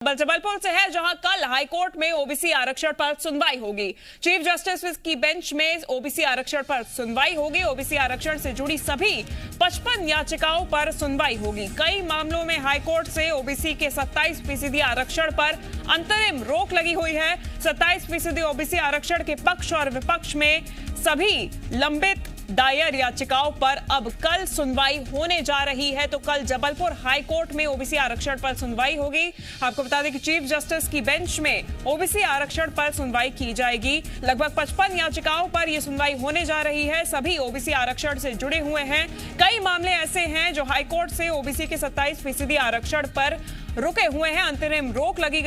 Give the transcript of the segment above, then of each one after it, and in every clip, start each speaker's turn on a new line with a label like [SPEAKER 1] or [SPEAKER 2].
[SPEAKER 1] जबलपुर से है, जहां कल हाईकोर्ट में ओबीसी आरक्षण पर सुनवाई होगी। चीफ जस्टिस की बेंच में ओबीसी आरक्षण पर सुनवाई होगी। ओबीसी आरक्षण से जुड़ी सभी 55 याचिकाओं पर सुनवाई होगी। कई मामलों में हाईकोर्ट से ओबीसी के 27% आरक्षण पर अंतरिम रोक लगी हुई है। 27% ओबीसी आरक्षण के पक्ष और विपक्ष में सभी लंबित दायर याचिकाओं पर अब कल सुनवाई होने जा रही है। तो कल जबलपुर हाईकोर्ट में ओबीसी आरक्षण पर सुनवाई होगी। आपको बता दें कि चीफ जस्टिस की बेंच में ओबीसी आरक्षण पर सुनवाई की जाएगी। लगभग 55 याचिकाओं पर यह सुनवाई होने जा रही है। सभी ओबीसी आरक्षण से जुड़े हुए हैं। कई मामले ऐसे हैं जो हाईकोर्ट से ओबीसी के 27% आरक्षण पर रुके हुए हैं। अंतरिम रोक लगी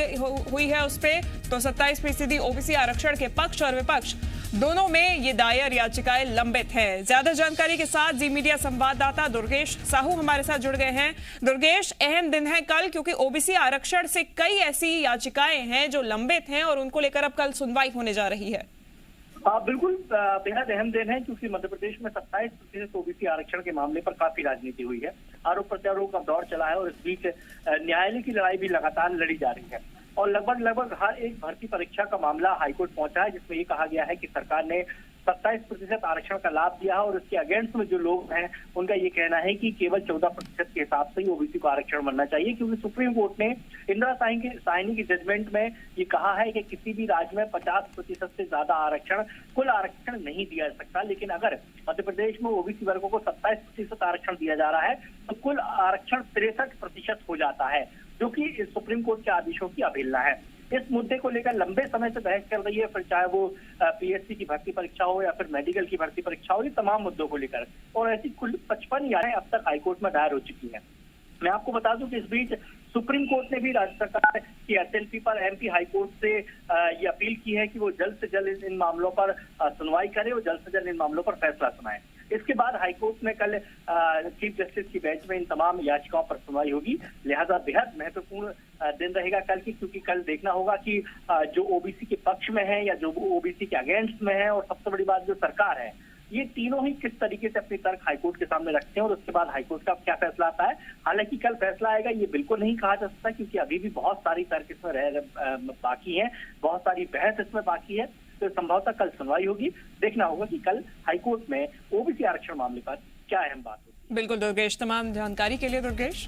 [SPEAKER 1] हुई है उस पे। तो 27% ओबीसी आरक्षण के पक्ष और विपक्ष दोनों में ये दायर याचिकाएं लंबित हैं। ज्यादा जानकारी के साथ जी मीडिया संवाददाता दुर्गेश साहू हमारे साथ जुड़ गए हैं। दुर्गेश, अहम दिन है कल, क्योंकि ओबीसी आरक्षण से कई ऐसी याचिकाएं हैं जो लंबित हैं और उनको लेकर अब कल सुनवाई होने जा रही है।
[SPEAKER 2] बिल्कुल बेहद अहम दिन है, क्योंकि मध्य प्रदेश में 27% ओबीसी आरक्षण के मामले पर काफी राजनीति हुई है। आरोप प्रत्यारोप का दौर चला है और इस बीच न्यायालय की लड़ाई भी लगातार लड़ी जा रही है और लगभग हर एक भर्ती परीक्षा का मामला हाईकोर्ट पहुंचा है, जिसमें ये कहा गया है कि सरकार ने 27% आरक्षण का लाभ दिया और इसके अगेंस्ट में जो लोग हैं उनका ये कहना है कि केवल 14% के हिसाब से ही ओबीसी को आरक्षण बनना चाहिए, क्योंकि सुप्रीम कोर्ट ने इंदिरा साहनी की जजमेंट में ये कहा है कि किसी भी राज्य में 50% से ज्यादा आरक्षण कुल आरक्षण नहीं दिया जा सकता। लेकिन अगर मध्य प्रदेश में ओबीसी वर्गों को 27% आरक्षण दिया जा रहा है तो कुल आरक्षण 63% हो जाता है, जो कि सुप्रीम कोर्ट के आदेशों की अवहेलना है। इस मुद्दे को लेकर लंबे समय से बहस चल रही है, फिर चाहे वो पीएससी की भर्ती परीक्षा हो या फिर मेडिकल की भर्ती परीक्षा हो, ये तमाम मुद्दों को लेकर। और ऐसी कुल 55 याचिकाएं अब तक हाईकोर्ट में दायर हो चुकी हैं। मैं आपको बता दूं कि इस बीच सुप्रीम कोर्ट ने भी राज्य सरकार की एसएलपी पर एमपी हाईकोर्ट से ये अपील की है कि वो जल्द से जल्द इन मामलों पर सुनवाई करे और जल्द से जल्द इन मामलों पर फैसला सुनाए। इसके बाद हाईकोर्ट में कल चीफ जस्टिस की बेंच में इन तमाम याचिकाओं पर सुनवाई होगी। लिहाजा बेहद महत्वपूर्ण दिन रहेगा कल की, क्योंकि कल देखना होगा कि जो ओबीसी के पक्ष में है या जो ओबीसी के अगेंस्ट में है, और सबसे बड़ी बात जो सरकार है, ये तीनों ही किस तरीके से अपनी तर्क हाईकोर्ट के सामने रखते हैं और उसके बाद हाईकोर्ट का क्या फैसला आता है। हालांकि कल फैसला आएगा ये बिल्कुल नहीं कहा जा सकता, क्योंकि अभी भी बहुत सारी तर्क इसमें बाकी है, बहुत सारी बहस इसमें बाकी है। तो संभवतः कल सुनवाई होगी। देखना होगा कि कल हाईकोर्ट में ओबीसी आरक्षण मामले पर क्या अहम बात होगी।
[SPEAKER 1] बिल्कुल दुर्गेश, तमाम जानकारी के लिए दुर्गेश।